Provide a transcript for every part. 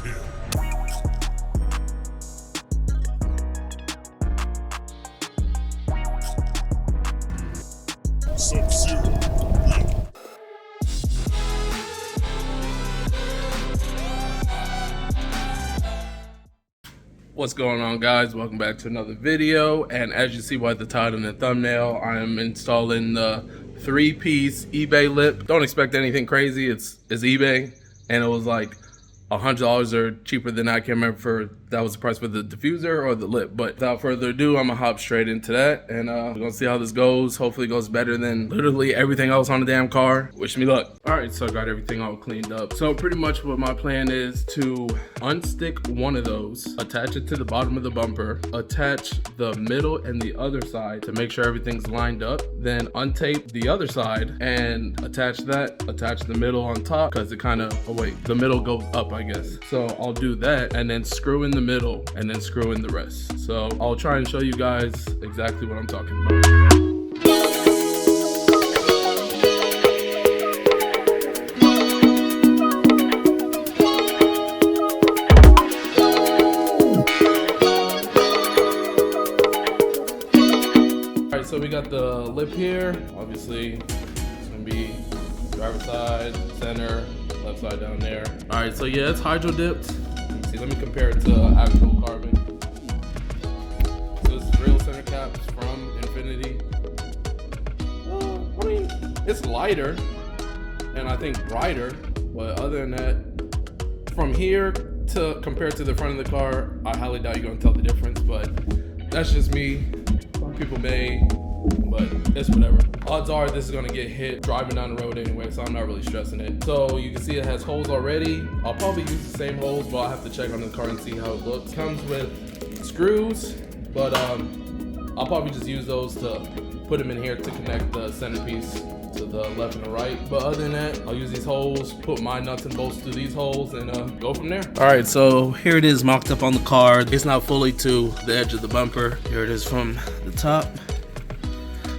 Sub-Zero. What's going on, guys? Welcome back to another video, and as you see by the title and the thumbnail, I am installing the 3-piece eBay lip. Don't expect anything crazy. It's eBay, and it was like $100 or cheaper than I can remember that was the price for the diffuser or the lip. But without further ado, I'm gonna hop straight into that, and we're gonna see how this goes. Hopefully it goes better than literally everything else on the damn car. Wish me luck. All right, so I got everything all cleaned up. So pretty much what my plan is to unstick one of those, attach it to the bottom of the bumper, attach the middle and the other side to make sure everything's lined up, then untape the other side and attach that, attach the middle on top, because it kind of, oh wait, the middle goes up, I guess. So I'll do that and then screw in the middle and then screw in the rest. So I'll try and show you guys exactly what I'm talking about. Alright, so we got the lip here. Obviously, it's gonna be driver's side, center, left side down there. Alright, so yeah, it's hydro dipped. Let me compare it to actual carbon. So this is real center caps from Infiniti. I mean, it's lighter and I think brighter, but other than that, from here to compared to the front of the car, I highly doubt you're gonna tell the difference, but that's just me. Some people may, but it's whatever. Odds are this is gonna get hit driving down the road anyway, so I'm not really stressing it. So you can see it has holes already. I'll probably use the same holes, but I'll have to check on the car and see how it looks. Comes with screws, but I'll probably just use those to put them in here to connect the centerpiece to the left and the right. But other than that, I'll use these holes, put my nuts and bolts through these holes, and go from there. All right, so here it is mocked up on the car. It's not fully to the edge of the bumper. Here it is from the top.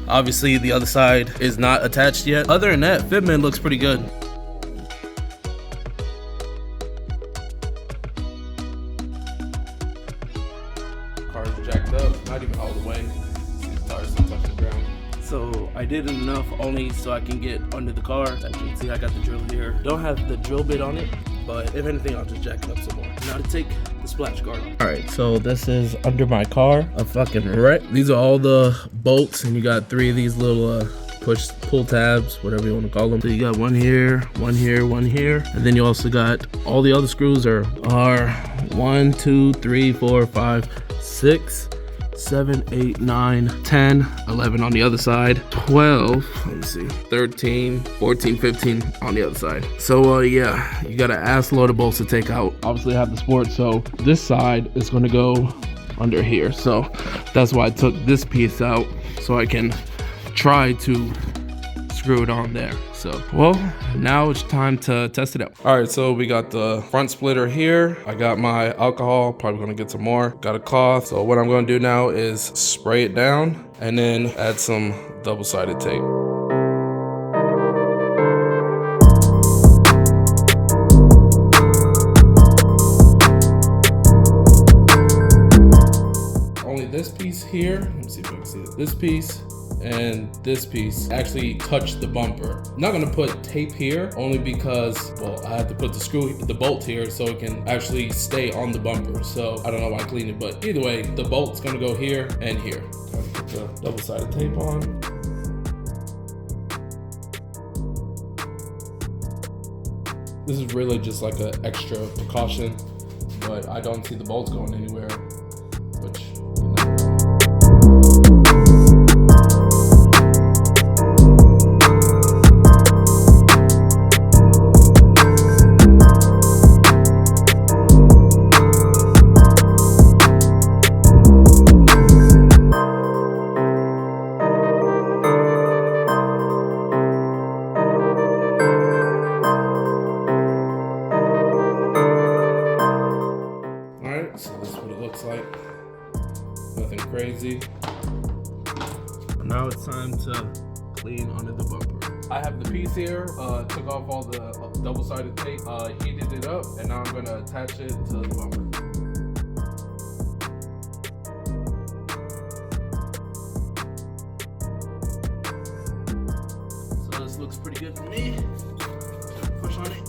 Obviously, the other side is not attached yet. Other than that, fitment looks pretty good. Car's jacked up, not even all the way. These tires still touching the ground. So I did enough only so I can get under the car. As you can see, I got the drill here. Don't have the drill bit on it, but if anything, I'll just jack it up some more. Now to take the splash guard off. All right, so this is under my car, a fucking wreck. These are all the bolts, and you got 3 of these little pull tabs, whatever you want to call them. So you got one here, one here, one here, and then you also got all the other screws are 1, 2, 3, 4, 5, 6, 7, 8, 9, 10, 11 on the other side, 12, let me see, 13, 14, 15 on the other side. So yeah, you got an ass load of bolts to take out. Obviously I have the sport, so this side is going to go under here. So that's why I took this piece out, so I can try to screw it on there. So, well, now it's time to test it out. All right, so we got the front splitter here. I got my alcohol, probably gonna get some more. Got a cloth. So what I'm gonna do now is spray it down and then add some double-sided tape. Only this piece here, let me see if I can see it. This piece and this piece actually touch the bumper. I'm not gonna put tape here only because, well, I have to put the bolt here so it can actually stay on the bumper. So I don't know why I cleaned it, but either way, the bolt's gonna go here and here. Gotta put the double-sided tape on. This is really just like an extra precaution, but I don't see the bolts going anywhere, which, you know. crazy. Now it's time to clean under the bumper. I have the piece here, took off all the double-sided tape, heated it up, and now I'm gonna attach it to the bumper. So this looks pretty good to me. Push on it.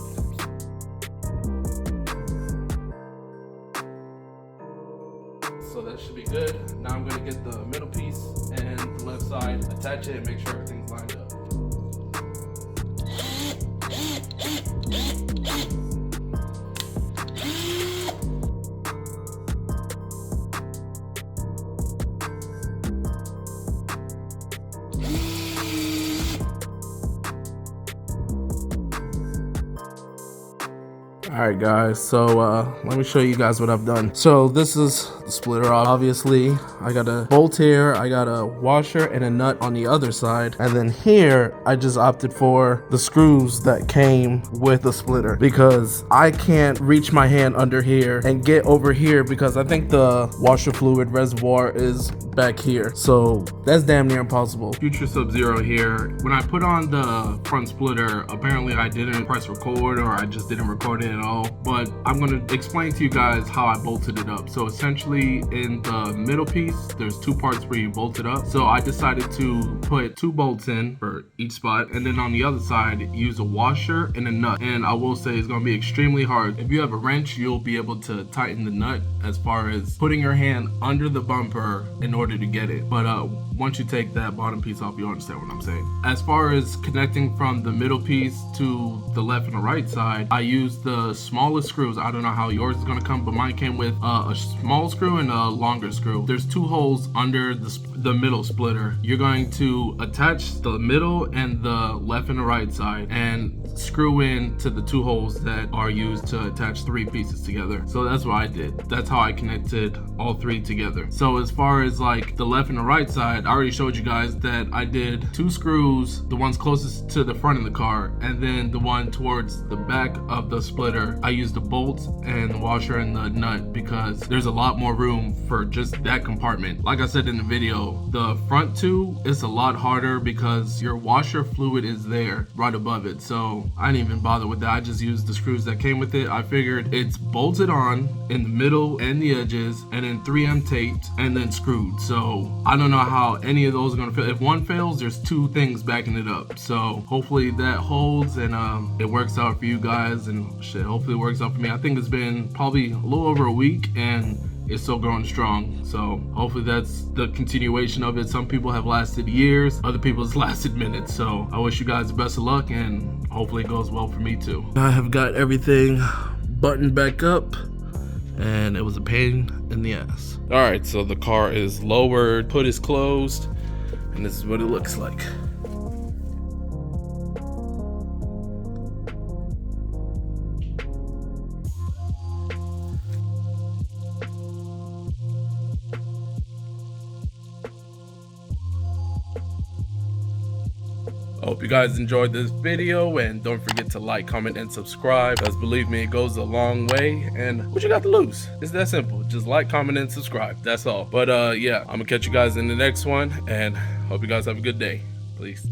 So that should be good. Now I'm gonna get the middle piece and the left side, attach it, and make sure everything's lined up. Alright guys, so let me show you guys what I've done. So this is the splitter, obviously. I got a bolt here, I got a washer and a nut on the other side. And then here, I just opted for the screws that came with the splitter because I can't reach my hand under here and get over here because I think the washer fluid reservoir is back here. So that's damn near impossible. Future Sub-Zero here. When I put on the front splitter, apparently I didn't press record or I just didn't record it at all. But I'm going to explain to you guys how I bolted it up. So essentially in the middle piece, there's two parts where you bolt it up. So I decided to put 2 bolts in for each spot. And then on the other side, use a washer and a nut. And I will say it's going to be extremely hard. If you have a wrench, you'll be able to tighten the nut as far as putting your hand under the bumper in order to get it. But once you take that bottom piece off, you'll understand what I'm saying. As far as connecting from the middle piece to the left and the right side, I used the smallest screws. I don't know how yours is going to come, but mine came with a small screw and a longer screw. There's 2 holes under the middle splitter. You're going to attach the middle and the left and the right side and screw in to the 2 holes that are used to attach 3 pieces together. So that's what I did. That's how I connected all 3 together. So as far as like the left and the right side, I already showed you guys that I did 2 screws, the ones closest to the front of the car, and then the one towards the back of the splitter, I used the bolts and the washer and the nut because there's a lot more room for just that compartment. Like I said in the video, the front 2 is a lot harder because your washer fluid is there right above it. So I didn't even bother with that. I just used the screws that came with it. I figured it's bolted on in the middle and the edges and then 3M taped and then screwed. So I don't know how any of those are gonna fail. If one fails, there's 2 things backing it up. So hopefully that holds and it works out for you guys, and shit, hopefully it works out for me. I think it's been probably a little over a week and it's still growing strong. So hopefully that's the continuation of it. Some people have lasted years, other people has lasted minutes. So I wish you guys the best of luck and hopefully it goes well for me too. I have got everything buttoned back up and it was a pain in the ass. All right, so the car is lowered, hood is closed, and this is what it looks like. I hope you guys enjoyed this video, and don't forget to like, comment, and subscribe, because believe me, it goes a long way. And what you got to lose? It's that simple. Just like, comment, and subscribe. That's all. But yeah, I'm gonna catch you guys in the next one, and hope you guys have a good day. Peace.